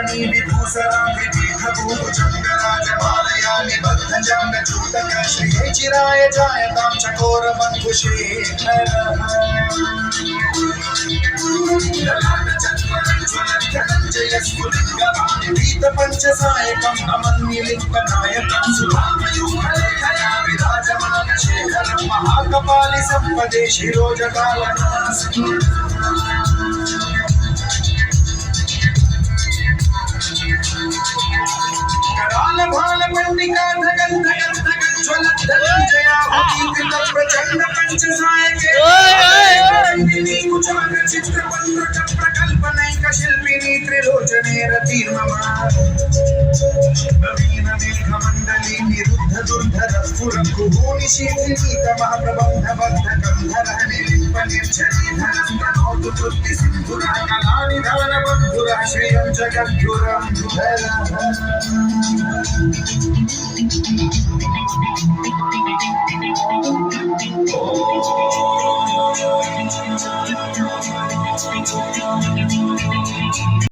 ధరణి విభూసరాభిషంగరాజమాలయాని బద్ధజాంగ చూతక శ్రీ చిరాయ జాయతాం చకోర బంధు శేఖర పీత పంచసాయకం అమన్యలింగనాయకం సుధామయూఖలేఖయా విరాజమాన శేఖరం మహాకపాలి సంపదే శిరోజకాలనాసి कराल भाल पंडिका धगन धगन धगन ज्वलत धनंजया भूति प्रचंड पंचसाय के नंदिनी कुचार चित्र पंद्र प्रकल्पनैक शिल्पिनी त्रिलोचने रतिर्ममा नवीन मेघ मंडली निरुद्ध दुर्धर स्फुर कुहूनि शीलिनी तमः प्रबंध बद्ध कंधर निलिंप निर्झरी धरम प्रणोतु तुत्ति सिंधुरा कलानि धवन बंधुरा श्रियं जगद्गुरं धरा